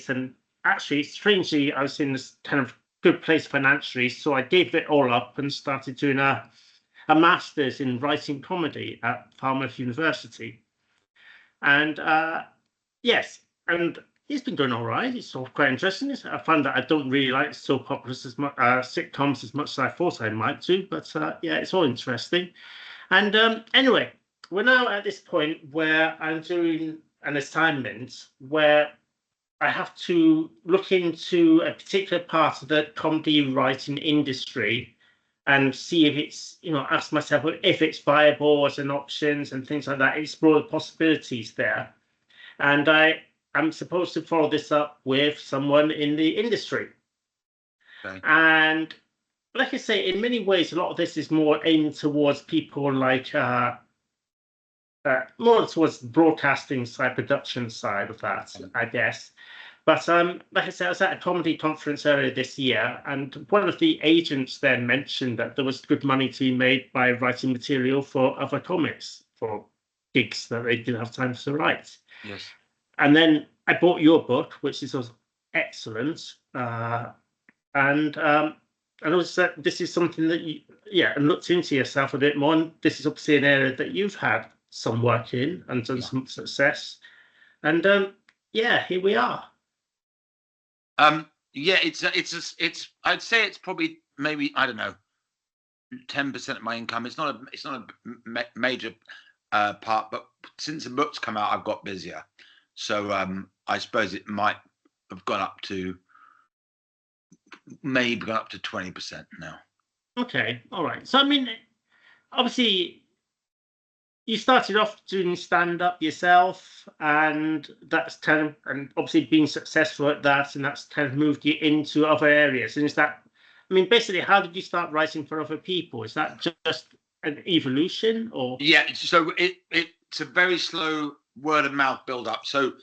and actually, strangely, I was in this kind of good place financially, so I gave it all up and started doing a master's in writing comedy at Falmouth University. And yes, and it's been going all right. It's all quite interesting. I find that I don't really like soap operas as much, sitcoms as much as I thought I might do, but yeah, it's all interesting. And anyway, we're now at this point where I'm doing an assignment where I have to look into a particular part of the comedy writing industry and see if it's, ask myself if it's viable as an options and things like that, explore the possibilities there. And I'm supposed to follow this up with someone in the industry. Okay. And like I say, in many ways, a lot of this is more aimed towards people like more towards the broadcasting side, production side of that, I guess. But like I said, I was at a comedy conference earlier this year, and one of the agents there mentioned that there was good money to be made by writing material for other comics, for gigs that they didn't have time to write. Yes. And then I bought your book, which is excellent. And I noticed that this is something that and looked into yourself a bit more. And this is obviously an area that you've had some work in and done some success. And here we are. It's I'd say it's probably maybe, I don't know, 10% of my income. It's not a major part, but since the book's come out, I've got busier. So I suppose it might have gone up to 20% now. Okay, all right. So I mean, obviously, you started off doing stand-up yourself, and that's and obviously being successful at that, and that's kind of moved you into other areas. And is that, I mean, basically, how did you start writing for other people? Is that just an evolution, or? Yeah, so it's a very slow word of mouth build up. So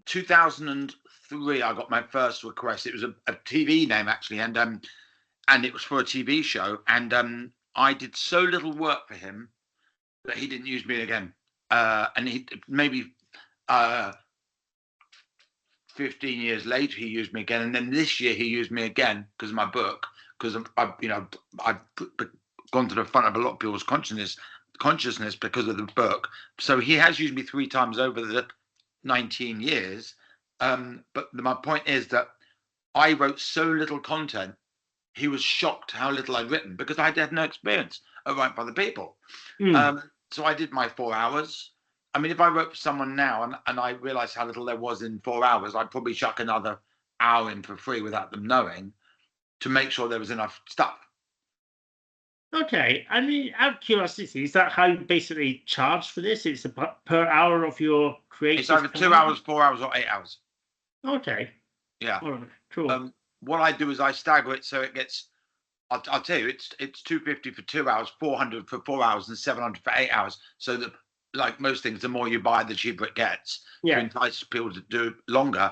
2003, I got my first request. It was a TV name actually, and it was for a TV show, and I did so little work for him that he didn't use me again. And he maybe 15 years later he used me again, and then this year he used me again because of my book, because I've gone to the front of a lot of people's consciousness because of the book. So he has used me 3 times over the 19 years. But my point is that I wrote so little content, he was shocked how little I'd written because I had no experience of writing for other people. So I did my 4 hours. I mean, if I wrote for someone now and I realized how little there was in 4 hours, I'd probably chuck another hour in for free without them knowing, to make sure there was enough stuff. Okay, I mean, out of curiosity, is that how you basically charge for this? It's per hour of your creative. It's either 2 hours, 4 hours, or 8 hours. Okay. Yeah. All right. Cool. What I do is I stagger it so it gets. I'll tell you, it's $250 for 2 hours, $400 for 4 hours, and $700 for 8 hours. So that, like most things, the more you buy, the cheaper it gets. Yeah. To entice people to do longer.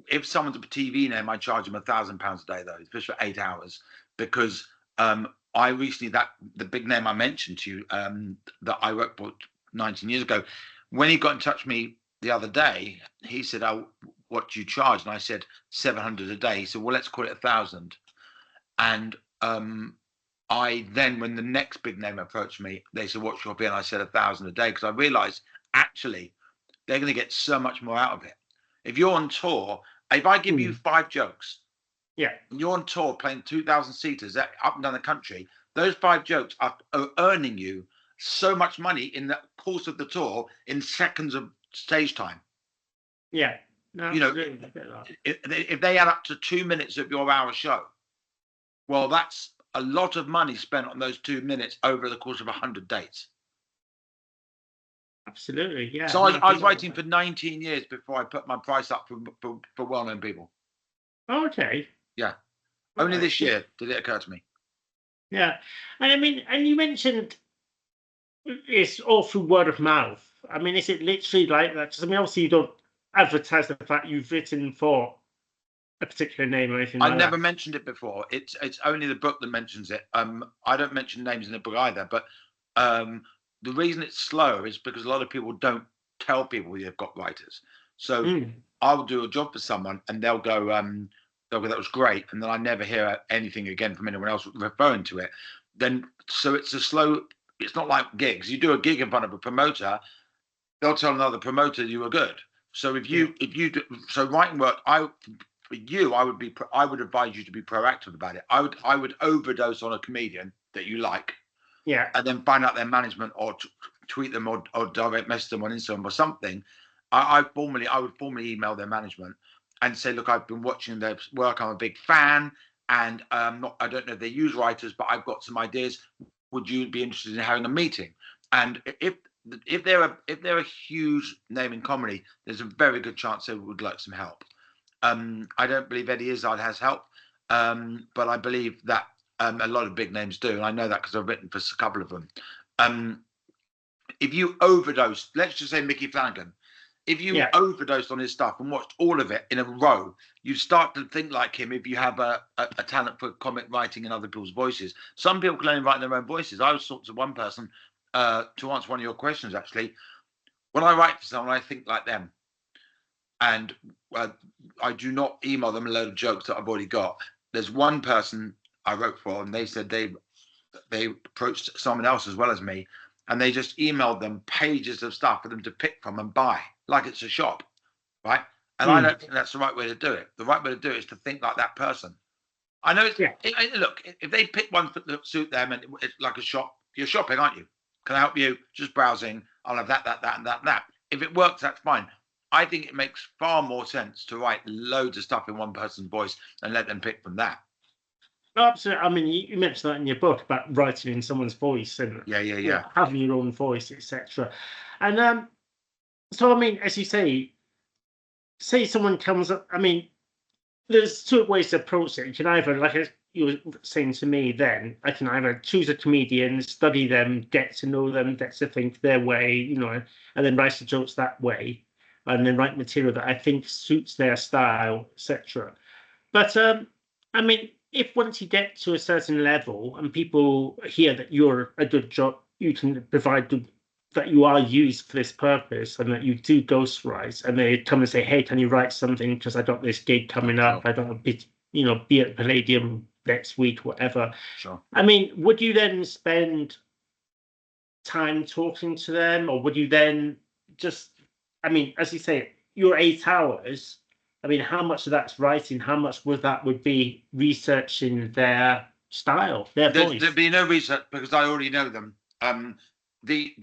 If someone's a TV name, I charge them £1,000 a day though, just for 8 hours, because I recently, the big name I mentioned to you, that I worked for 19 years ago, when he got in touch with me the other day, he said, "Oh, what do you charge?" And I said, $700 a day. He said, "Well, let's call it 1,000." And I then, when the next big name approached me, they said, "What's your fee?" And I said 1,000 a day, because I realized actually they're going to get so much more out of it. If you're on tour, if I give you 5 jokes, yeah, and you're on tour playing 2,000 seaters up and down the country, those 5 jokes are earning you so much money in the course of the tour in seconds of stage time. Yeah. No, if they add up to 2 minutes of your hour show, well, that's a lot of money spent on those 2 minutes over the course of 100 dates. Absolutely, yeah. So I was writing for 19 years before I put my price up for well-known people. Okay. Yeah. Only this year did it occur to me. Yeah. And I mean, and you mentioned it's all through word of mouth. I mean, is it literally like that? I mean, obviously you don't advertise the fact you've written for a particular name or anything like that. I never mentioned it before. It's only the book that mentions it. I don't mention names in the book either, but the reason it's slow is because a lot of people don't tell people they've got writers. So Mm. I'll do a job for someone, and they'll go, that was great, and then I never hear anything again from anyone else referring to it. Then so it's a slow. It's not like gigs. You do a gig in front of a promoter, they'll tell another promoter you were good. So Yeah. so writing work, for you, I would advise you to be proactive about it. I would overdose on a comedian that you like, Yeah. and then find out their management, or tweet them, or direct message them on Instagram or something. I would formally email their management and say, look, I've been watching their work. I'm a big fan, and I don't know if they use writers, but I've got some ideas. Would you be interested in having a meeting? And if they're a huge name in comedy, there's a very good chance they would like some help. I don't believe Eddie Izzard has help, but I believe that a lot of big names do, and I know that because I've written for a couple of them. If you overdose, let's just say Mickey Flanagan, if you overdosed on his stuff and watched all of it in a row, you start to think like him. If you have a talent for comic writing in other people's voices, some people can only write their own voices. I was talking to one person to answer one of your questions. Actually, when I write for someone, I think like them, and I do not email them a load of jokes that I've already got. There's one person I wrote for, and they said they approached someone else as well as me, and they just emailed them pages of stuff for them to pick from and buy, like it's a shop, right? And I don't think that's the right way to do it. The right way to do it is to think like that person. I know look, if they pick one that suit them, and it's like a shop, you're shopping, aren't you? Can I help you? Just browsing. I'll have that, and that. If it works, that's fine. I think it makes far more sense to write loads of stuff in one person's voice and let them pick from that. Absolutely. I mean, you mentioned that in your book about writing in someone's voice and having your own voice, etc. And so, I mean, as you say someone comes up. I mean, there's two ways to approach it. You can either, like you were saying to me then, I can either choose a comedian, study them, get to know them, get to think their way, and then write the jokes that way, and then write material that I think suits their style, etc. But I mean, if once you get to a certain level and people hear that you're a good job, you can provide that you are used for this purpose and that you do ghostwrite, and they come and say, "Hey, can you write something? Because I got this gig coming up. I don't be at Palladium next week, whatever." Sure. I mean, would you then spend time talking to them, or would you then just? I mean, as you say, your 8 hours. I mean, how much of that's writing? How much would be researching their style, their voice? There'd be no research because I already know them. The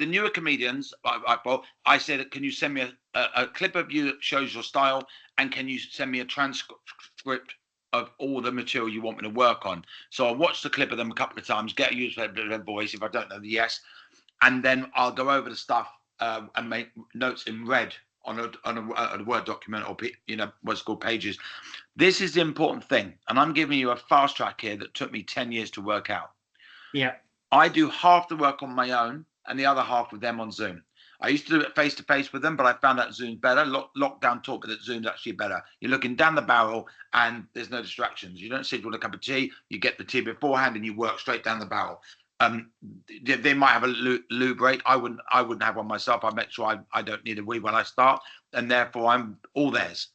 newer comedians. I said, can you send me a clip of you that shows your style, and can you send me a transcript of all the material you want me to work on? So I'll watch the clip of them a couple of times, get used to their voice. If I don't know the yes, and then I'll go over the stuff and make notes in red on a Word document, or what's called pages. This is the important thing, and I'm giving you a fast track here that took me 10 years to work out. Yeah, I do half the work on my own and the other half with them on Zoom. I used to do it face to face with them, but I found out Zoom's better. Lockdown taught me that Zoom's actually better. You're looking down the barrel and there's no distractions. You don't sit with a cup of tea. You get the tea beforehand and you work straight down the barrel. They might have a loo break. I wouldn't have one myself. I make sure I don't need a wee when I start, and therefore I'm all theirs.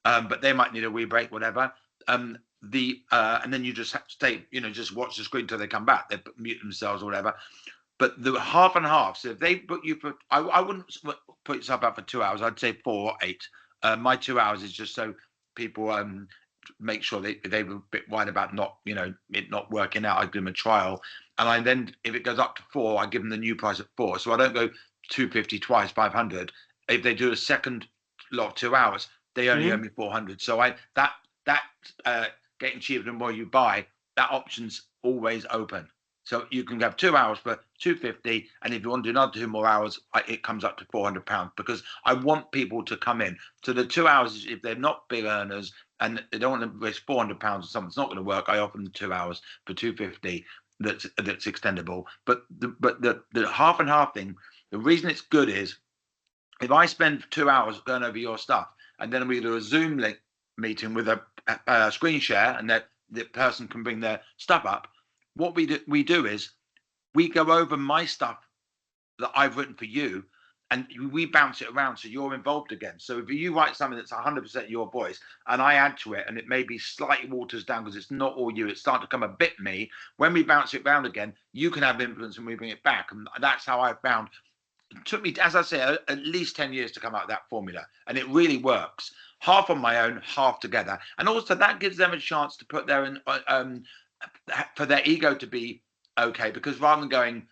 But they might need a wee break, whatever. And then you just stay, just watch the screen until they come back. They mute themselves or whatever. But the half and half. So if they book you for, I wouldn't put yourself out for 2 hours. I'd say 4 or 8. My 2 hours is just so people make sure they were a bit wide about it not working out. I give them a trial, and then if it goes up to 4, I give them the new price at 4. So I don't go 250 twice, 500. If they do a second lot of 2 hours, they only owe me 400. So getting cheaper the more you buy, that option's always open. So you can have 2 hours for 250, and if you want to do another 2 more hours, it comes up to £400, because I want people to come in. So the 2 hours, if they're not big earners and they don't want to risk £400 or something, it's not going to work. I offer them 2 hours for 250. That's extendable. But the half and half thing, the reason it's good is if I spend 2 hours going over your stuff, and then we do a Zoom link meeting with a screen share, and that the person can bring their stuff up. What we do is we go over my stuff that I've written for you, and we bounce it around, so you're involved again. So if you write something that's 100% your voice, and I add to it, and it maybe slightly waters down because it's not all you, it's starting to become a bit me. When we bounce it around again, you can have influence and we bring it back, and that's how I found. It took me, as I say, at least 10 years to come out with that formula, and it really works. Half on my own, half together, and also that gives them a chance to put their for their ego to be okay, because rather than going,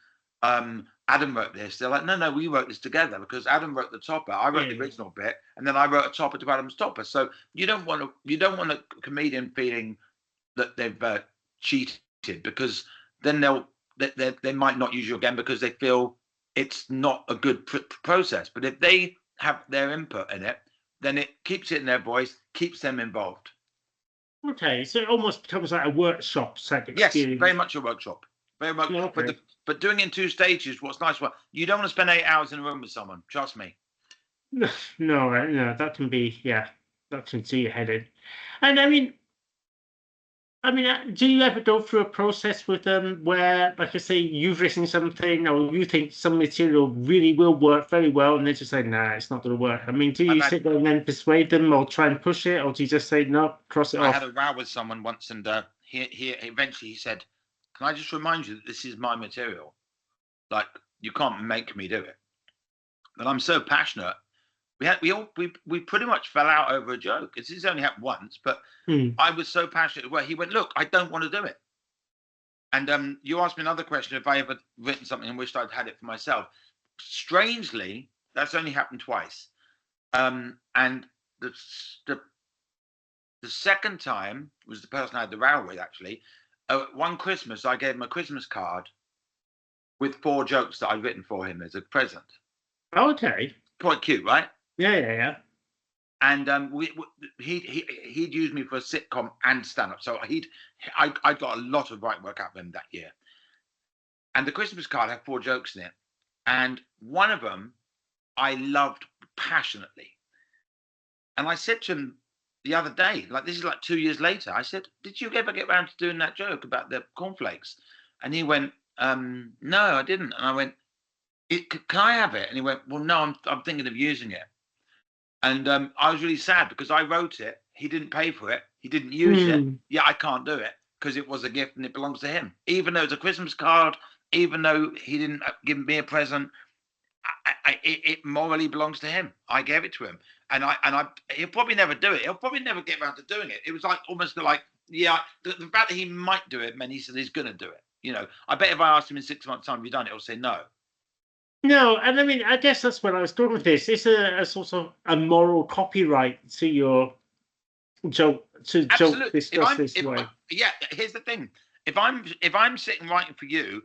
Adam wrote this, they're like, no, we wrote this together, because Adam wrote the topper, I wrote the original bit, and then I wrote a topper to Adam's topper. So you don't want a comedian feeling that they've cheated, because then they might not use you again because they feel it's not a good process. But if they have their input in it, then it keeps it in their voice, keeps them involved. Okay, so it almost becomes like a workshop type experience. Yes, very much a workshop. Very much. Okay. But doing it in 2 stages, what's nice, well, you don't want to spend 8 hours in a room with someone. Trust me. No, that can be, that can see your head in. And I mean, do you ever go through a process with them where, like I say, you've written something or you think some material really will work very well, and they just say, nah, it's not going to work? I mean, do you sit there and then persuade them or try and push it, or do you just say, no, cross it off? I had a row with someone once, and he eventually said, can I just remind you that this is my material? Like, you can't make me do it. But I'm so passionate. We pretty much fell out over a joke. It's only happened once, but I was so passionate. Well, he went, look, I don't want to do it. And you asked me another question: if I ever written something and wished I'd had it for myself. Strangely, that's only happened twice. And the second time was the person I had the row with. Actually, one Christmas, I gave him a Christmas card with 4 jokes that I'd written for him as a present. Okay. Quite cute, right? Yeah. And he'd used me for a sitcom and stand-up, so I got a lot of writing work out of him that year. And the Christmas card had 4 jokes in it, and one of them I loved passionately. And I said to him the other day, like, this is like 2 years later, I said, did you ever get around to doing that joke about the cornflakes? And he went, no, I didn't. And I went, can I have it? And he went, well, no, I'm thinking of using it. And I was really sad because I wrote it. He didn't pay for it. He didn't use it. Yeah, I can't do it because it was a gift and it belongs to him. Even though it's a Christmas card, even though he didn't give me a present, it morally belongs to him. I gave it to him, and he'll probably never do it. He'll probably never get around to doing it. It was like almost like, yeah, the fact that he might do it meant he said he's going to do it. You know, I bet if I asked him in 6 months' time, have you done it? He'll say no. No, and I mean, I guess that's where I was going with this. It's a sort of a moral copyright to your joke, to joke discuss this way. Yeah, here's the thing: if I'm sitting writing for you,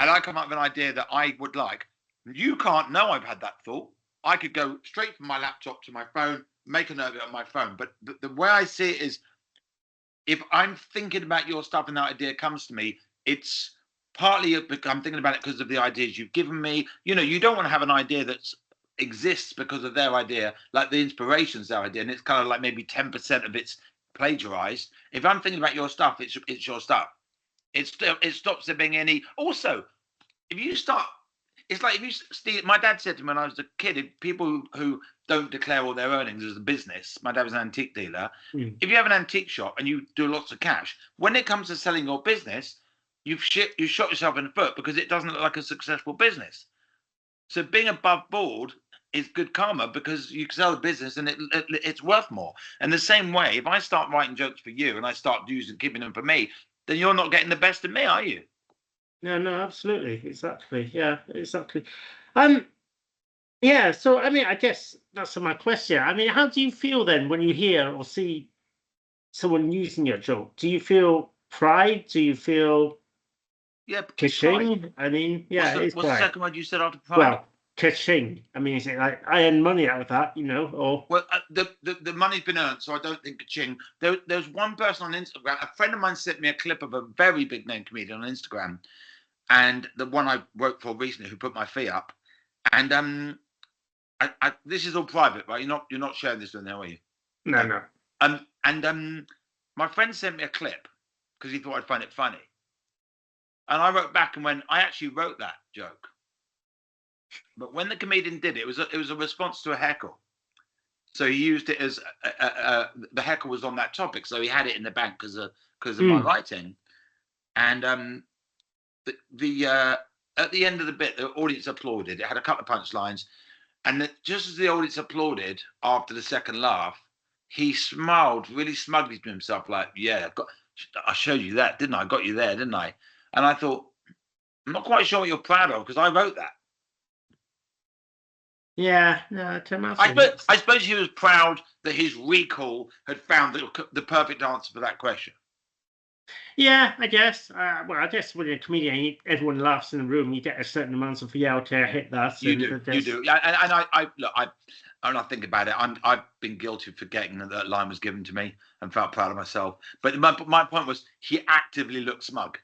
and I come up with an idea that I would like, you can't know I've had that thought. I could go straight from my laptop to my phone, make a note of it on my phone. But the way I see it is, if I'm thinking about your stuff and that idea comes to me, it's partly I'm thinking about it because of the ideas you've given me. You know, you don't want to have an idea that exists because of their idea, like the inspiration's their idea, and it's kind of like maybe 10% of it's plagiarized. If I'm thinking about your stuff, it's your stuff. It stops there being any. Also, if you start, it's like if you steal. My dad said to me when I was a kid, if people who don't declare all their earnings as a business, my dad was an antique dealer. If you have an antique shop and you do lots of cash, when it comes to selling your business, you shot yourself in the foot because it doesn't look like a successful business. So being above board is good karma because you can sell the business and it's worth more. And the same way, if I start writing jokes for you and I start keeping them for me, then you're not getting the best of me, are you? No, absolutely, exactly. Yeah, exactly. Yeah. So I mean, I guess that's my question. I mean, how do you feel then when you hear or see someone using your joke? Do you feel pride? Do you feel ka-ching? I mean, yeah, what's the second word you said after pride? Well, ka-ching. I mean, is it like I earn money out of that, you know? Or well, the money's been earned, so I don't think ka-ching. There's one person on Instagram. A friend of mine sent me a clip of a very big name comedian on Instagram, and the one I worked for recently who put my fee up. And this is all private, right? You're not sharing this with them, are you? No. And my friend sent me a clip because he thought I'd find it funny. And I wrote back and went, I actually wrote that joke. But when the comedian did it, it was a response to a heckle. So he used it as the heckle was on that topic, so he had it in the bank because of my Mm. writing. And the at the end of the bit, the audience applauded. It had a couple of punchlines, and just as the audience applauded after the second laugh, he smiled really smugly to himself, like, "Yeah, I showed you that, didn't I? I got you there, didn't I?" And I thought, I'm not quite sure what you're proud of because I wrote that. Yeah, no, I can imagine. I suppose he was proud that his recall had found the perfect answer for that question. Yeah, I guess. Well, I guess when you're a comedian, everyone laughs in the room. You get a certain amount of yeah, okay, I hit that. You And do, I you guess, do. Yeah, and I look, when I think about it, I've been guilty of forgetting that that line was given to me and felt proud of myself. But my point was, he actively looked smug.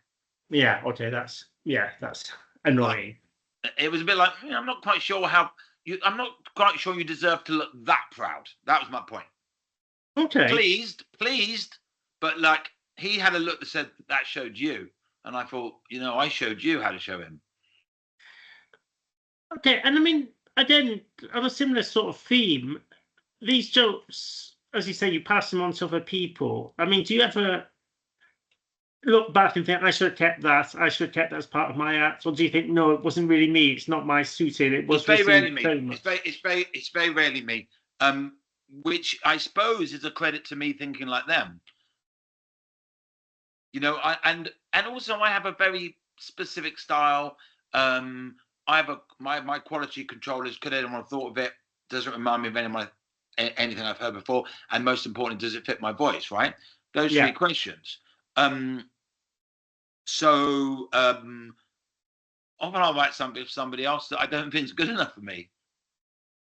yeah, okay, that's Like, annoying. it was a bit like, I'm not quite sure how you. I'm not quite sure you deserve to look that proud. That was my point. Okay, Pleased, but like he had a look that said that showed you, and I thought, I showed you how to show him. okay, and I mean, again, on a similar sort of theme, these jokes, as you say, you pass them on to other people. I mean, do you ever look back and think I should have kept that? I should have kept that as part of my act, or do you think no, it wasn't really me? It's not my suiting. It It's was very rarely received me. very much. It's very rarely me. Which I suppose is a credit to me thinking like them. And also I have a very specific style. I have my quality control is could anyone have thought of it? Doesn't remind me of anything I've heard before, and most importantly, does it fit my voice? Right? Those three Yeah. questions. So often I'll write something for somebody else that I don't think is good enough for me.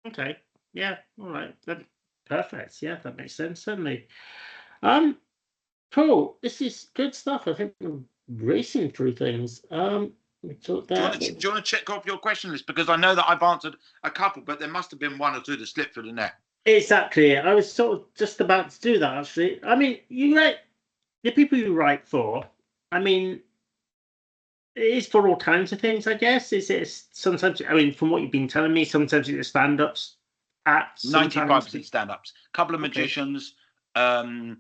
Okay. Yeah. All right. Perfect. Yeah, that makes sense. Certainly. Cool. This is good stuff. I think we're racing through things. We talked Do you that. want to check off your question list, because I know that I've answered a couple, but there must have been one or two that slipped through the net. Exactly. I was sort of just about to do that, actually. I mean, you write the people you write for. I mean, it is for all kinds of things, I guess. Is it sometimes? I mean, from what you've been telling me, sometimes it's stand-ups, acts, 95% sometimes. stand-ups, couple of Okay. magicians, and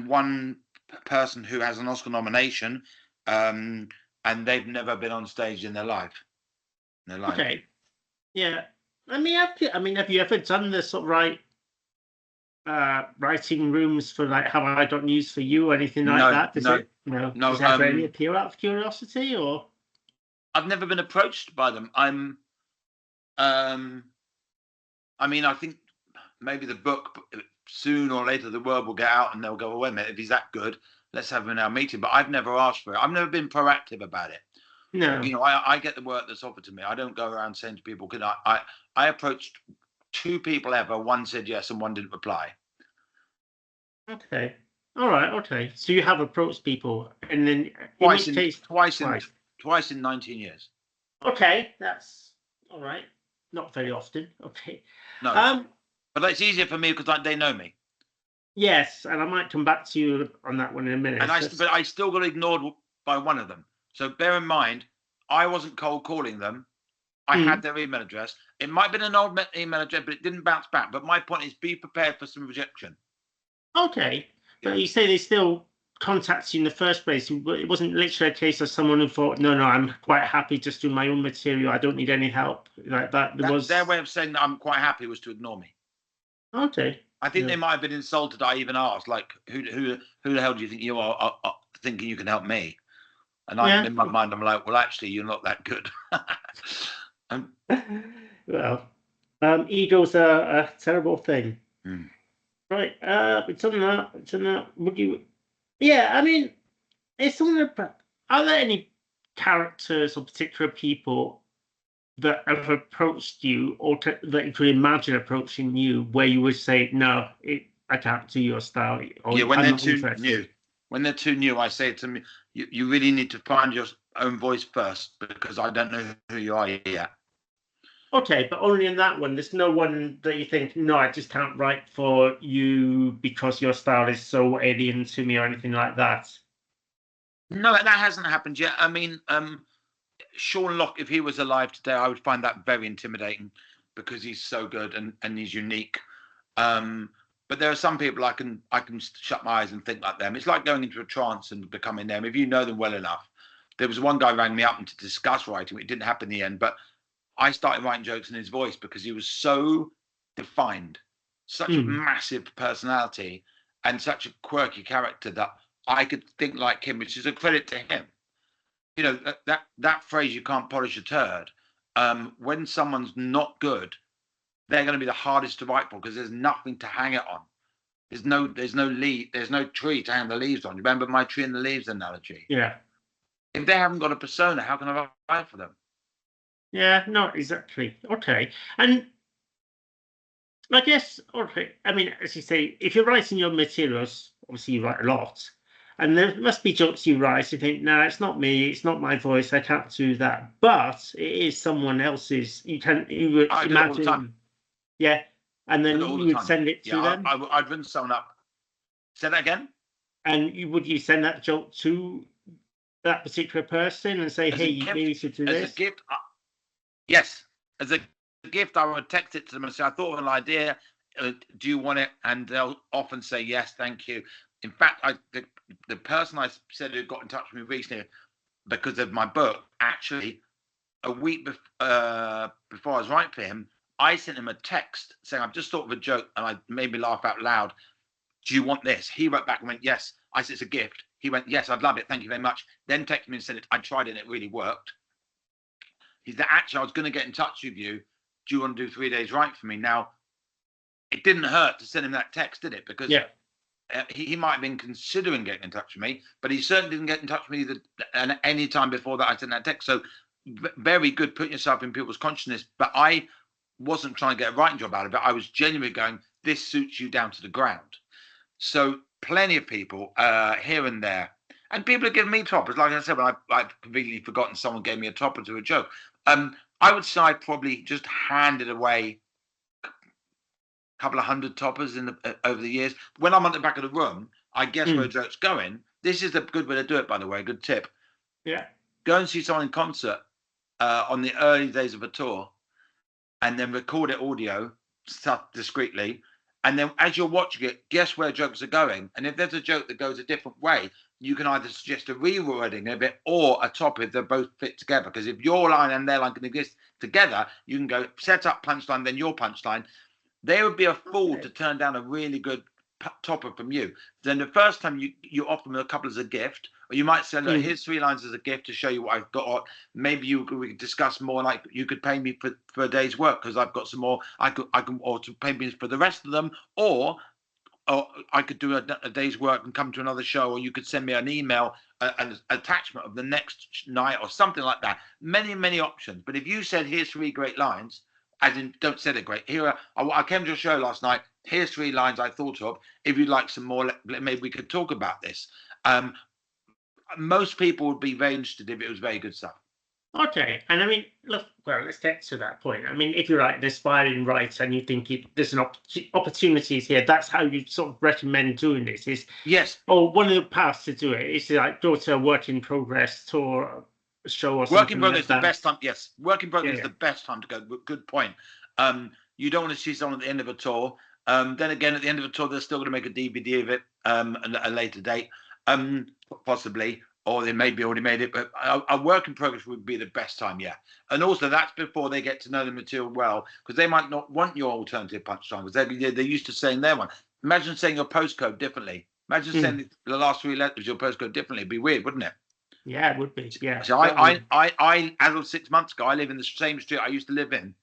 one person who has an Oscar nomination, and they've never been on stage in their life. Okay. Yeah. Have you ever done the sort of writing rooms for like Have I Got News for You or anything like No, that? no, no. Does it ever any appeal out of curiosity or? I've never been approached by them. I think maybe the book, soon or later, the word will get out and they'll go, wait a minute, if he's that good, let's have him in our meeting. But I've never asked for it. I've never been proactive about it. No. I get the work that's offered to me. I don't go around saying to people, I approached two people ever. One said yes and one didn't reply. Okay. All right. Okay. So you have approached people, and then Twice in 19 years. Okay, that's all right. Not very often. Okay. No. But it's easier for me because they know me. Yes, and I might come back to you on that one in a minute. And I still got ignored by one of them. So bear in mind, I wasn't cold calling them. I had their email address. It might have been an old email address, but it didn't bounce back. But my point is, be prepared for some rejection. Okay, but you say they still contacted you in the first place. It wasn't literally a case of someone who thought, no, I'm quite happy just doing my own material. I don't need any help like that. Their way of saying that I'm quite happy was to ignore me. Okay. I think they might have been insulted. I even asked, like, who the hell do you think you are thinking you can help me? And in my mind, I'm like, well, actually, you're not that good. Well, ego's a terrible thing. Hmm. Right. It's on that. Would you? Yeah. I mean, it's on the. Are there any characters or particular people that have approached you, or that you could imagine approaching you, where you would say, "No, I can't do your style." Or, yeah, when they're too new. When they're too new, I say to them, you really need to find your own voice first, because I don't know who you are yet. Okay, but only in that one. There's no one that you think, no, I just can't write for you because your style is so alien to me or anything like that. No, that hasn't happened yet. I mean, Sean Locke, if he was alive today, I would find that very intimidating because he's so good and he's unique. But there are some people I can shut my eyes and think like them. It's like going into a trance and becoming them. If you know them well enough. There was one guy rang me up to discuss writing. It didn't happen in the end, but I started writing jokes in his voice because he was so defined, such a massive personality and such a quirky character that I could think like him, which is a credit to him. You know, that phrase, you can't polish a turd. When someone's not good, they're going to be the hardest to write for because there's nothing to hang it on. There's no tree to hang the leaves on. You remember my tree and the leaves analogy? Yeah. If they haven't got a persona, how can I write for them? Yeah, no, exactly. Okay. And I guess, okay, I mean, as you say, if you're writing your materials, obviously you write a lot. And there must be jokes you write, you think, no, it's not me, it's not my voice, I can't do that. But it is someone else's. You would imagine. Yeah. And then you would send it to them. I'd ring someone up. Say that again? And would you send that joke to that particular person and say, hey, maybe you should do this? As a gift, yes. As a gift, I would text it to them and say, I thought of an idea. Do you want it? And they'll often say, yes, thank you. In fact, the person I said who got in touch with me recently because of my book, actually, a week before I was writing for him, I sent him a text saying, I've just thought of a joke and I made me laugh out loud. Do you want this? He wrote back and went, yes. I said, it's a gift. He went, yes, I'd love it. Thank you very much. Then texted me and said, I tried it and it really worked. He said, actually, I was going to get in touch with you. Do you want to do 3 days right for me? Now, it didn't hurt to send him that text, did it? Because he might have been considering getting in touch with me, but he certainly didn't get in touch with me any time before that I sent that text. So very good putting yourself in people's consciousness. But I wasn't trying to get a writing job out of it. I was genuinely going, this suits you down to the ground. So plenty of people here and there. And people are giving me toppers. Like I said, when I've completely forgotten someone gave me a topper to a joke. I would say I probably just handed away a couple of hundred toppers over the years. When I'm at the back of the room, I guess where a joke's going. This is a good way to do it, by the way. Good tip. Yeah. Go and see someone in concert on the early days of a tour and then record it audio stuff discreetly. And then as you're watching it, guess where jokes are going. And if there's a joke that goes a different way, you can either suggest a rewording of it or a topic that both fit together. Because if your line and their line can exist together, you can go set up punchline, then your punchline. They would be a fool to turn down a really good topper from you. Then the first time you offer them a couple as a gift, or you might say, look, here's 3 lines as a gift to show you what I've got. Maybe we could discuss more, like you could pay me for a day's work because I've got some more. I can, or to pay me for the rest of them, or I could do a day's work and come to another show, or you could send me an email, an attachment of the next night or something like that. Many, many options. But if you said, here's 3 great lines, as in don't say they're great. Here, I came to a show last night. Here's 3 lines I thought of. If you'd like some more, maybe we could talk about this. Most people would be very interested if it was very good stuff. Okay, and I mean, look, well, let's get to that point. I mean, if you're like an aspiring writer and you think there's an opportunities here, that's how you sort of recommend doing this. Is yes, or one of the paths to do it is to like go to a work in progress tour show or something. Work in progress is the best time. Yes, work in progress is the best time to go. Good point. You don't want to see someone at the end of a tour. Then again, at the end of a tour, they're still going to make a DVD of it at a later date, possibly. Or they maybe already made it, but a work in progress would be the best time, yeah. And also, that's before they get to know the material well, because they might not want your alternative punchline, because they're used to saying their one. Imagine saying your postcode differently. Imagine saying the last 3 letters of your postcode differently. It'd be weird, wouldn't it? Yeah, it would be. Yeah. So I as of 6 months ago, I live in the same street I used to live in.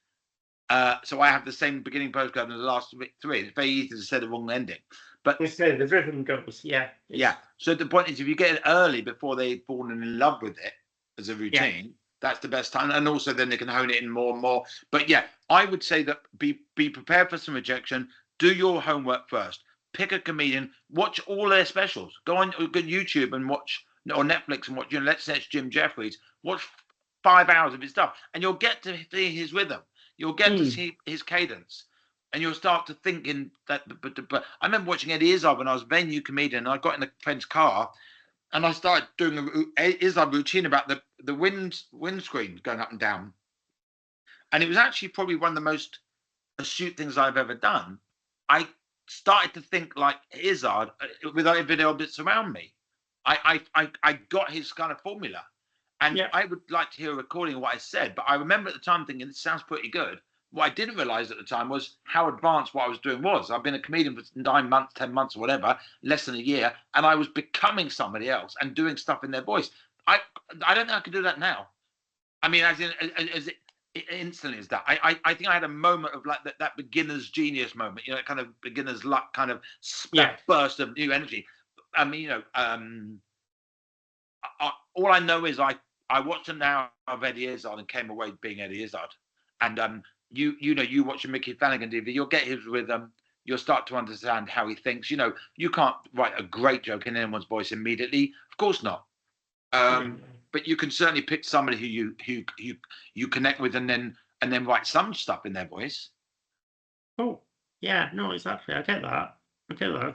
So I have the same beginning postcode as the last 3. It's very easy to say the wrong ending. But the rhythm goes, yeah. So the point is, if you get it early before they've fallen in love with it as a routine, that's the best time. And also then they can hone it in more and more. But yeah, I would say that be prepared for some rejection. Do your homework first. Pick a comedian. Watch all their specials. Go on YouTube and watch, or Netflix and watch. Let's say it's Jim Jeffries. Watch 5 hours of his stuff, and you'll get to see his rhythm. You'll get to see his cadence. And you'll start to think in that. But I remember watching Eddie Izzard when I was a venue comedian. And I got in a friend's car, and I started doing a Izzard routine about the windscreen going up and down, and it was actually probably one of the most astute things I've ever done. I started to think like Izzard without everything else that's around me. I got his kind of formula, and I would like to hear a recording of what I said. But I remember at the time thinking, this sounds pretty good. What I didn't realize at the time was how advanced what I was doing was. I've been a comedian for 9 months, 10 months, or whatever, less than a year, and I was becoming somebody else and doing stuff in their voice. I don't think I could do that now. I mean, as instantly as that. I think I had a moment of like that beginner's genius moment, you know, kind of beginner's luck, kind of burst of new energy. I mean, you know, all I know is I watched an hour of Eddie Izzard and came away being Eddie Izzard. And you know, you watch a Mickey Flanagan DVD, you'll get his rhythm. You'll start to understand how he thinks. You know, you can't write a great joke in anyone's voice immediately. Of course not. But you can certainly pick somebody who you connect with, and then write some stuff in their voice. Oh, yeah, no, exactly. I get that.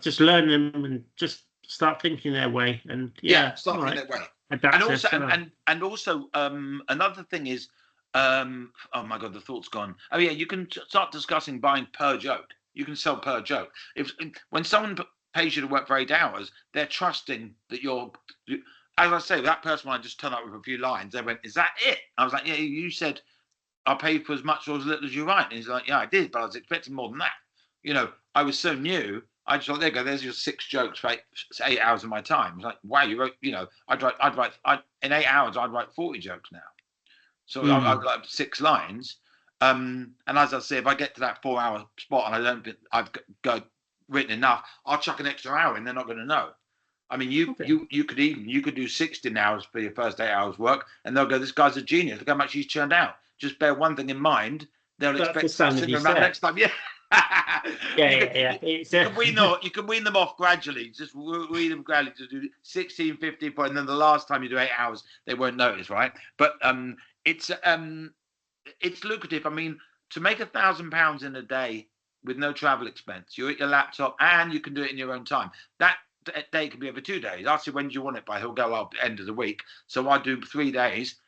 Just learn them and just start thinking their way, and start thinking their way. And also, another thing is, oh my God, the thought's gone. Oh yeah, you can start discussing buying per joke. You can sell per joke. When someone pays you to work for 8 hours, they're trusting that you're. As I say, that person, when I just turned up with a few lines, they went, "Is that it?" I was like, "Yeah, you said I'll pay for as much or as little as you write." And he's like, "Yeah, I did, but I was expecting more than that." You know, I was so new. I just thought, there you go. There's your 6 jokes for 8 hours of my time. It's like, wow, you wrote. You know, in 8 hours, I'd write 40 jokes now. So I've got 6 lines. And as I say, if I get to that 4-hour spot and I don't think I've got written enough, I'll chuck an extra hour in. They're not going to know. I mean, you could do 16 hours for your first 8 hours work, and they'll go, "This guy's a genius. Look how much he's churned out." Just bear one thing in mind: they'll expect something around next time. Yeah. You can wean them off gradually. Just wean them gradually to do 16, 15, and then the last time you do 8 hours, they won't notice, right? But it's lucrative. I mean, to make £1,000 in a day with no travel expense, you're at your laptop and you can do it in your own time. That day can be over 2 days. Ask him, when do you want it by? He'll go up end of the week. So I do 3 days.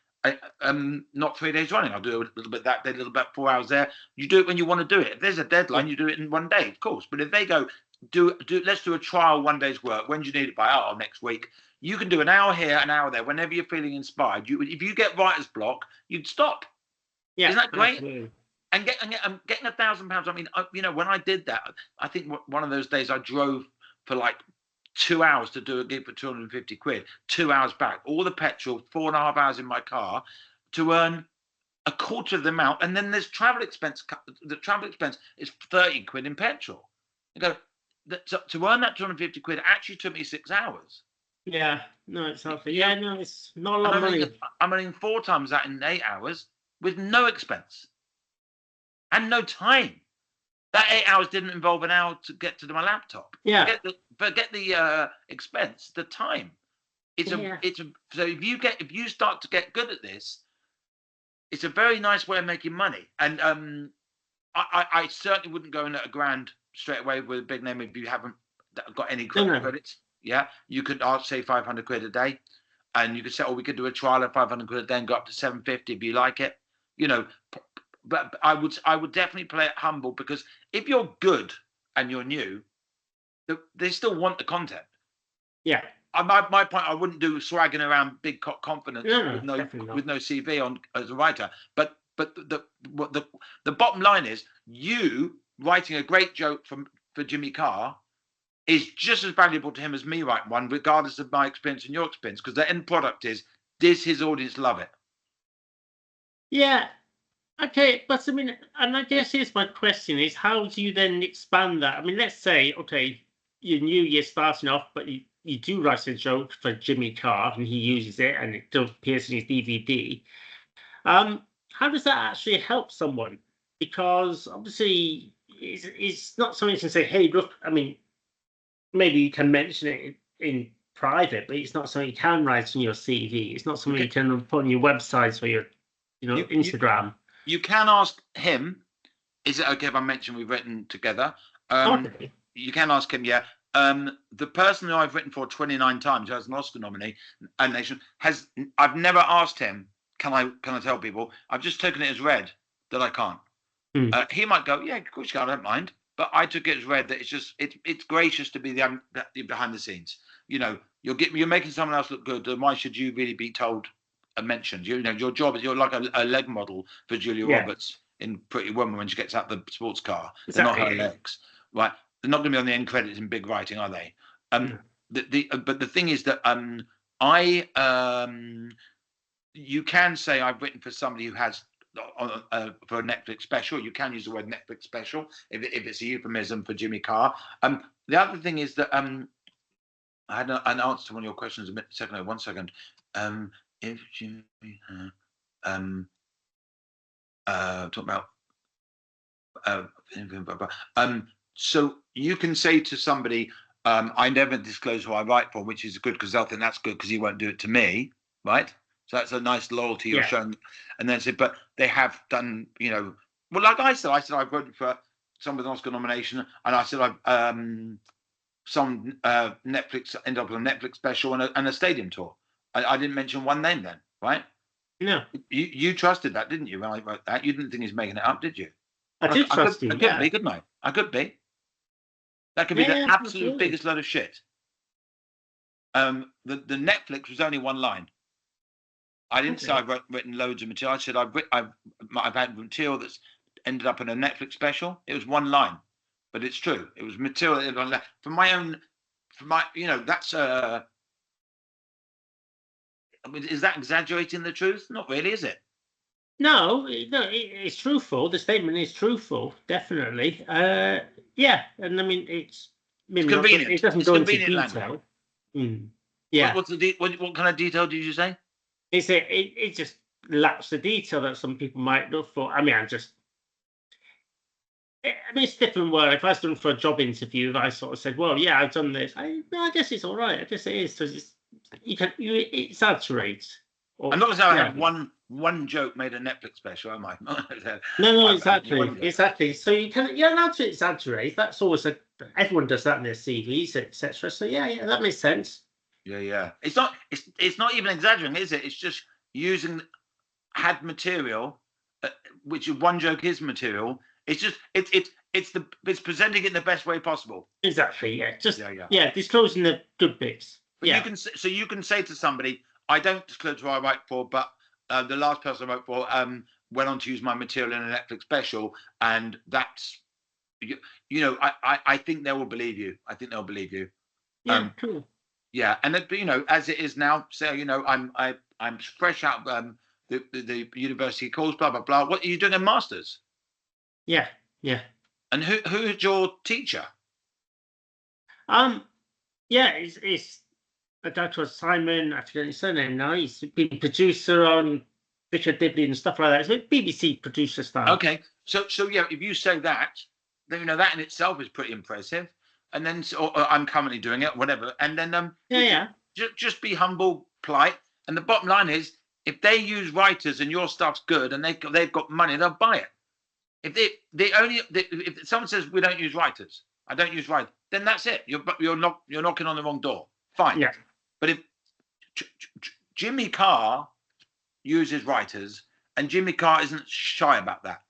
Not 3 days running. I'll do a little bit that day, a little bit 4 hours there. You do it when you want to do it. If there's a deadline, you do it in 1 day, of course. But if they go, let's do a trial 1 day's work. When do you need it by? Oh, next week. You can do an hour here, an hour there. Whenever you're feeling inspired, if you get writer's block, you'd stop. Yeah, isn't that great? Absolutely. And getting £1,000. I mean, you know, when I did that, I think one of those days I drove for like 2 hours to do a gig for 250 quid, 2 hours back, all the petrol, 4.5 hours in my car to earn a quarter of the amount. And then there's travel expense. The travel expense is 30 quid in petrol. You go, to earn that 250 quid actually took me 6 hours. Yeah, no, it's healthy. Yeah, no, it's not a lot of money. I'm earning 4 times that in 8 hours with no expense and no time. That 8 hours didn't involve an hour to get to my laptop. Yeah. Forget the expense, the time. So if you start to get good at this, it's a very nice way of making money. And I certainly wouldn't go in at $1,000 straight away with a big name if you haven't got any credits. Yeah, you could, I'll say 500 quid a day, and you could say, we could do a trial at 500 quid a day and go up to 750 if you like it. You know, but I would definitely play it humble, because if you're good and you're new, they still want the content. Yeah. My point, I wouldn't do swagging around big confidence with no CV on as a writer. But the bottom line is, you writing a great joke for Jimmy Carr is just as valuable to him as me writing one, regardless of my experience and your experience, because the end product is, does his audience love it? Yeah. Okay, but I mean, and I guess here's my question is, how do you then expand that? I mean, let's say, okay, you're starting off, but you do write a joke for Jimmy Carr and he uses it and it does appears in his DVD. How does that actually help someone? Because obviously it's not something you can say, hey, look, I mean, maybe you can mention it in private, but it's not something you can write on your CV. It's not something you can put on your websites or your, Instagram. You can ask him, is it okay if I mention we've written together? Okay. You can ask him, yeah. the person who I've written for 29 times, who has an Oscar nominee and nation, I've never asked him, can I tell people? I've just taken it as read that I can't. He might go, yeah, of course you can, I don't mind. But I took it as read that it's gracious to be the behind the scenes. You know, you're making someone else look good. And why should you really be told and mentioned? You know, your job is you're like a leg model for Julia Roberts in Pretty Woman when she gets out the sports car. Exactly. They're not her legs, right? They're not going to be on the end credits in big writing, are they? But the thing is that you can say I've written for somebody who has for a Netflix special. You can use the word Netflix special if it's a euphemism for Jimmy Carr. The other thing is that I had an answer to one of your questions a second ago. 1 second. If Jimmy talk about so you can say to somebody, I never disclose who I write for, which is good because they'll think that's good because he won't do it to me, right? So that's a nice loyalty you're showing. And then say, but they have done, you know, well, like I said I've written for some with an Oscar nomination, and I said I've some Netflix ended up with a Netflix special and a stadium tour. I didn't mention one name then, right? No. You trusted that, didn't you, when I wrote that? You didn't think he's making it up, did you? I did trust you. I could be, couldn't I? I could be. That could be the absolute biggest load of shit. The Netflix was only one line. I didn't say I've written loads of material. I said I've had material that's ended up in a Netflix special. It was one line, but it's true. It was material for my, you know, that's I mean, is that exaggerating the truth? Not really, is it? No, it's truthful. The statement is truthful, definitely. Yeah, and I mean it's convenient. It doesn't go into detail. Yeah. What kind of detail did you say? It just lacks the detail that some people might look for. I mean, it's different word. If I was done for a job interview, I sort of said, "Well, yeah, I've done this." I guess it's all right. I guess it is because it exaggerates. I'm not going to say I have one joke made a Netflix special, am I? No, exactly. So you're allowed to exaggerate. That's always everyone does that in their CVs, etc. So yeah, that makes sense. Yeah. It's not even exaggerating, is it? It's just using had material, which one joke is material. It's just it's presenting it in the best way possible. Exactly. Yeah. Just disclosing the good bits. But you can say to somebody, I don't disclose who I write for, but the last person I wrote for went on to use my material in a Netflix special, and that's you know I think they will believe you. I think they'll believe you. Yeah, cool. Yeah, and you know, as it is now, so you know, I'm fresh out of the university course, blah blah blah. What are you doing a masters? Yeah. And who's your teacher? It's a Dr. Simon. I forget his surname now. He's been producer on Richard Dibley and stuff like that. It's BBC producer style. Okay, so yeah, if you say that, then you know that in itself is pretty impressive. And then I'm currently doing it, whatever. And then just be humble, polite. And the bottom line is, if they use writers and your stuff's good and they've got money, they'll buy it. If someone says we don't use writers, I don't use writers, then that's it. You're knocking on the wrong door. Fine. Yeah. But if Jimmy Carr uses writers, and Jimmy Carr isn't shy about that.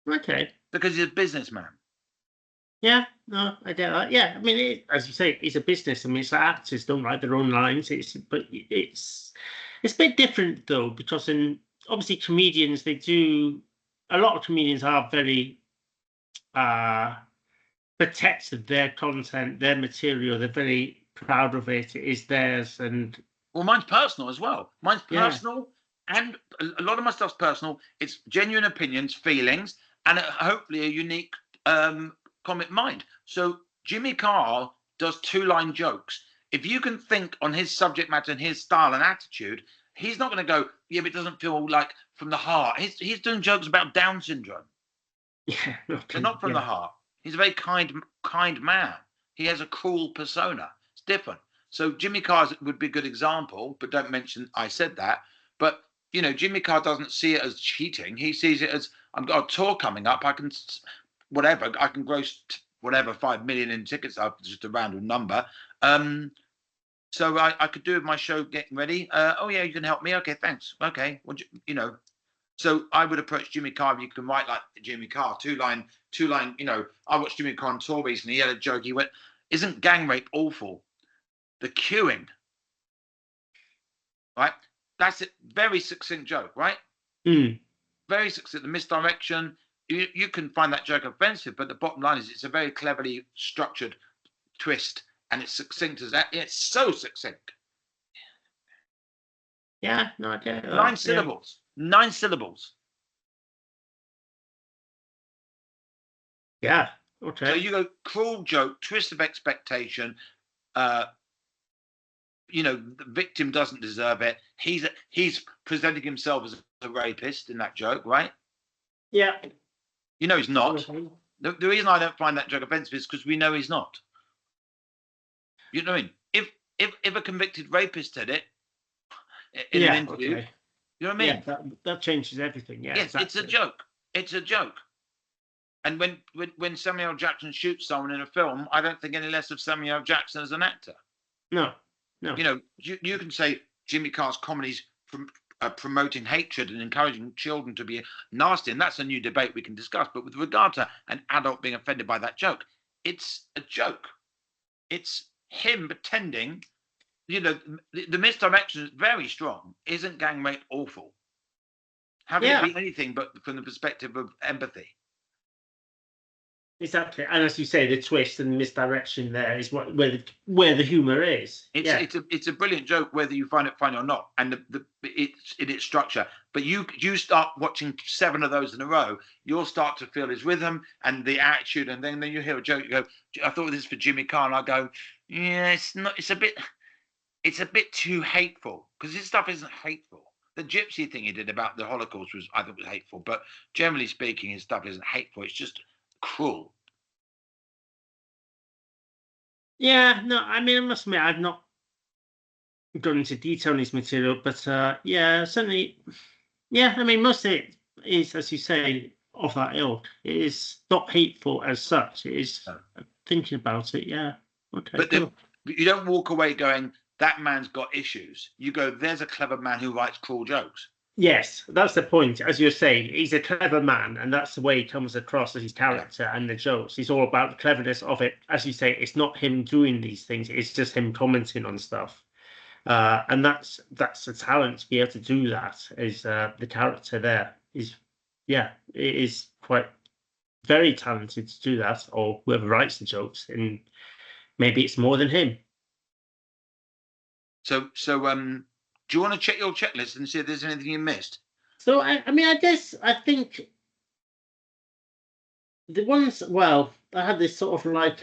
Okay. Because he's a businessman. Yeah, no, I get that. Yeah, I mean, as you say, it's a business. I mean, it's like actors don't write their own lines. It's a bit different though, because obviously comedians, a lot of comedians are very protective of their content, their material. They're very proud of it. It is theirs, and well, mine's personal as well. Mine's personal, and a lot of my stuff's personal. It's genuine opinions, feelings, and hopefully a unique comic mind. So Jimmy Carr does 2-line jokes. If you can think on his subject matter and his style and attitude, he's not going to go, yeah, but it doesn't feel like from the heart. He's doing jokes about Down syndrome. Yeah, they're not from the heart. He's a very kind man. He has a cruel persona. It's different. So Jimmy Carr would be a good example, but don't mention I said that. But you know, Jimmy Carr doesn't see it as cheating. He sees it as I've got a tour coming up. I can gross whatever 5 million in tickets are, just a random number. So I could do my show getting ready. Oh yeah, you can help me. Okay, thanks. Okay, well, you know. So I would approach Jimmy Carr. You can write like Jimmy Carr, two line. You know, I watched Jimmy Carr on tour recently. He had a joke. He went, "Isn't gang rape awful? The queuing, right? That's it. Very succinct joke, right? Very succinct. The misdirection. You can find that joke offensive, but the bottom line is it's a very cleverly structured twist, and it's succinct as that. It's so succinct. Yeah, no, I get it. 9 syllables. 9 syllables. Yeah. Okay. So you go cruel joke, twist of expectation. You know, the victim doesn't deserve it. He's presenting himself as a rapist in that joke, right? Yeah. You know he's not. The reason I don't find that joke offensive is because we know he's not. You know what I mean? If a convicted rapist did it in an interview, okay. You know what I mean? Yeah, that changes everything. Yeah, yes, exactly. It's a joke. It's a joke. And when Samuel L. Jackson shoots someone in a film, I don't think any less of Samuel L. Jackson as an actor. No. You know, you can say Jimmy Carr's comedies promoting hatred and encouraging children to be nasty, and that's a new debate we can discuss. But with regard to an adult being offended by that joke, it's a joke. It's him pretending. You know, the misdirection is very strong. Isn't gang rape awful? How can it be anything but from the perspective of empathy? Exactly, and as you say, the twist and the misdirection there is where the humor is. It's a brilliant joke, whether you find it funny or not, and it's in its structure. But you start watching 7 of those in a row, you'll start to feel his rhythm and the attitude, and then you hear a joke. You go, "I thought this was for Jimmy Carr," and I go, "Yeah, it's not. It's a bit too hateful because his stuff isn't hateful." The gypsy thing he did about the Holocaust I thought was hateful, but generally speaking, his stuff isn't hateful. It's just cruel. Yeah, no, I mean, I must admit, I've not gone into detail on his material, but yeah, certainly, yeah, I mean, most of it is, as you say, of that ilk. It is not hateful as such. It is thinking about it, yeah. Okay. But you don't walk away going, that man's got issues. You go, there's a clever man who writes cruel jokes. Yes, that's the point. As you're saying, he's a clever man, and that's the way he comes across as his character and the jokes. He's all about the cleverness of it. As you say, it's not him doing these things; it's just him commenting on stuff, and that's a talent to be able to do that. Is the character there is, yeah, it is quite very talented to do that, or whoever writes the jokes, and maybe it's more than him. So do you want to check your checklist and see if there's anything you missed? So, I mean, I think the ones, well, I had this sort of like,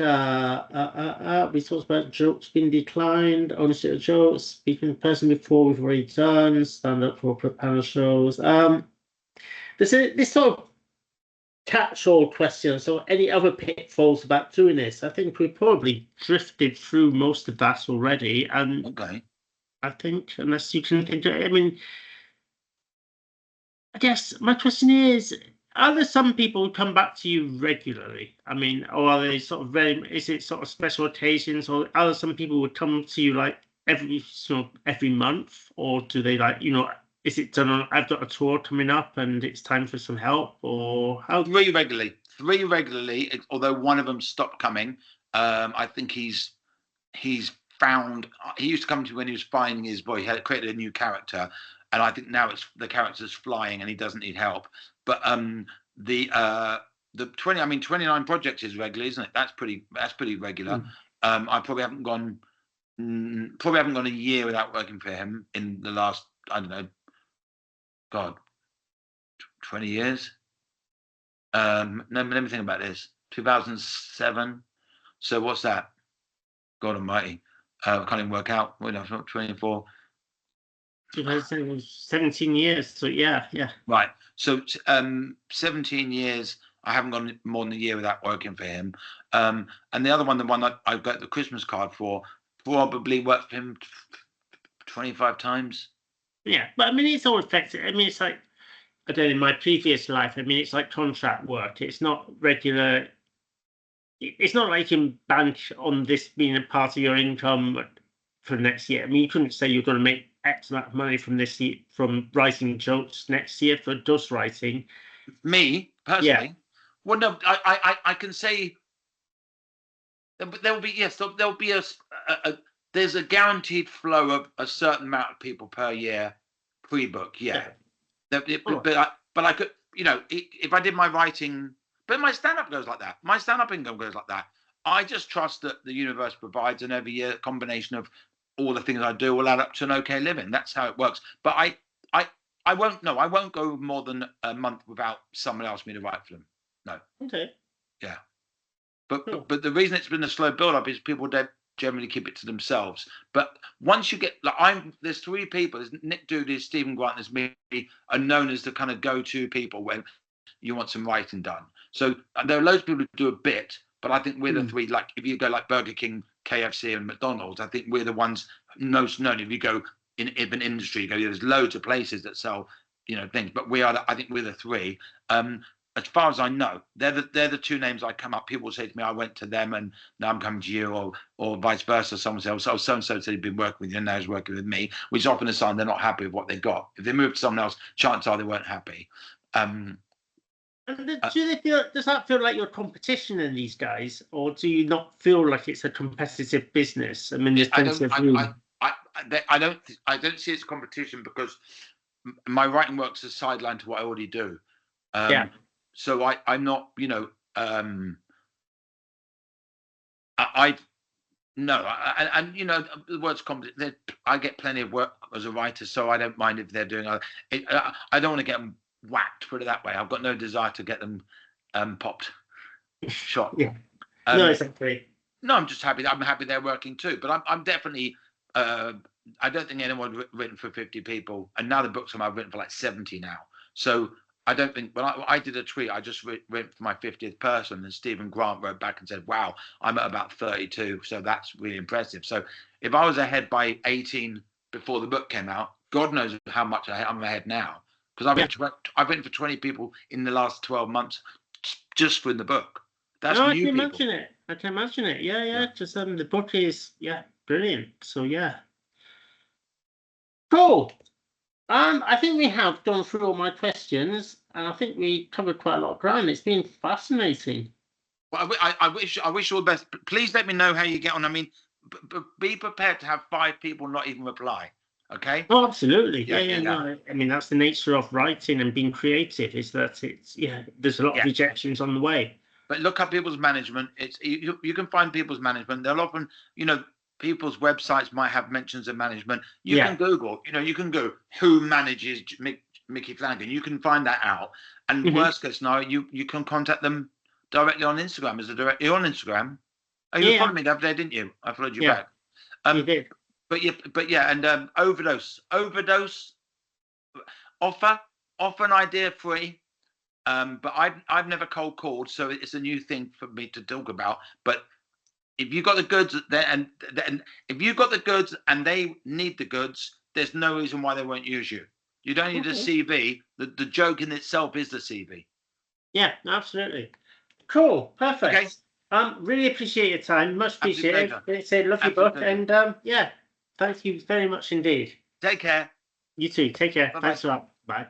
we talked about jokes being declined, ownership of jokes, speaking in person before we've already done, stand up for panel shows. There's this sort of catch-all question. So, any other pitfalls about doing this? I think we probably drifted through most of that already. And okay. I think, unless you can think, I mean, I guess my question is, are there some people who come back to you regularly? I mean, or are they sort of is it sort of special occasions, or are there some people who would come to you like every month, or do they like, is it done on, I've got a tour coming up and it's time for some help, or how? 3 regularly, although one of them stopped coming. I think he's found, he used to come to when he was finding his boy. He had created a new character, and I think now the character's flying and he doesn't need help. But the 29 projects is regular, isn't it? That's pretty regular. I probably haven't gone a year without working for him in the last, I don't know, God, 20 years. Let me think about this. 2007. So what's that? God Almighty. I can't even work out. 24. 17 years. So yeah. Right. So 17 years. I haven't gone more than a year without working for him. And the other one, the one that I got the Christmas card for, probably worked for him 25 times. Yeah, but I mean, it's all affected. I mean, it's like, I don't know, in my previous life, I mean, it's like contract work. It's not regular. it's not like you can bank on this being a part of your income for next year. I mean, you couldn't say you're going to make X amount of money from this year, from writing jokes next year for dust writing. Me personally, well, no, I can say there'll be, yes, there'll be there's a guaranteed flow of a certain amount of people per year pre-book. But I could, you know, if I did my writing, but my stand-up goes like that. My stand-up income goes like that. I just trust that the universe provides, and every year a combination of all the things I do will add up to an okay living. That's how it works. But I won't go more than a month without someone else me to write for them. No. Okay. Yeah. But the reason it's been a slow build up is people don't generally keep it to themselves. But once you get, like, there's three people. There's Nick Doody, Stephen Grant, there's me, are known as the kind of go-to people when you want some writing done. So there are loads of people who do a bit, but I think we're the three. Like if you go like Burger King, KFC, and McDonald's, I think we're the ones most known. If you go in an industry, you go, there's loads of places that sell, you know, things, but I think we're the three. As far as I know, they're the two names I come up. People say to me, I went to them and now I'm coming to you, or vice versa. Someone says, oh, so-and-so said he'd been working with you and now he's working with me, which is often a sign they're not happy with what they got. If they moved to someone else, chances are they weren't happy. And does that feel like your competition in these guys, or do you not feel like it's a competitive business? I mean, there's plenty of room. I don't see it as competition because my writing work's a sideline to what I already do. So I'm not, you know, and you know, the word's competition. I get plenty of work as a writer, so I don't mind if they're doing it. I don't want to get them whacked, put it that way. I've got no desire to get them popped, shot. No, exactly. No, I'm just happy. I'm happy they're working too. But I'm definitely. I don't think anyone's written for 50 people, and now the books I've written for like 70 now. So I don't think. When I did a tweet, I just written for my 50th person, and Stephen Grant wrote back and said, "Wow, I'm at about 32, so that's really impressive." So if I was ahead by 18 before the book came out, God knows how much I'm ahead now, because I've written for 20 people in the last 12 months just for the book. That's new people. I can imagine it. Yeah. Just the book is brilliant. So cool. I think we have gone through all my questions, and I think we covered quite a lot of ground. It's been fascinating. Well, I wish you all the best. Please let me know how you get on. I mean, be prepared to have 5 people not even reply. Okay. Oh, absolutely. Yeah. No, I mean, that's the nature of writing and being creative. Is that there's a lot of rejections on the way. But look up people's management. It's you can find people's management. They'll often, you know, people's websites might have mentions of management. You can Google, you know, you can go who manages Mickey Flanagan. You can find that out. And worst case scenario, you can contact them directly on Instagram. You're on Instagram? Oh, you followed me the other day, didn't you? I followed you back. You did. But and overdose. Offer an idea free. But I've never cold called, so it's a new thing for me to talk about. But if you got the goods and if you got the goods and they need the goods, there's no reason why they won't use you. You don't need a CV. The joke in itself is the CV. Yeah, absolutely. Cool. Perfect. Okay. Really appreciate your time. Much appreciated. It's a lovely book, and thank you very much indeed. Take care. You too. Take care. Bye-bye. Thanks a lot. Bye.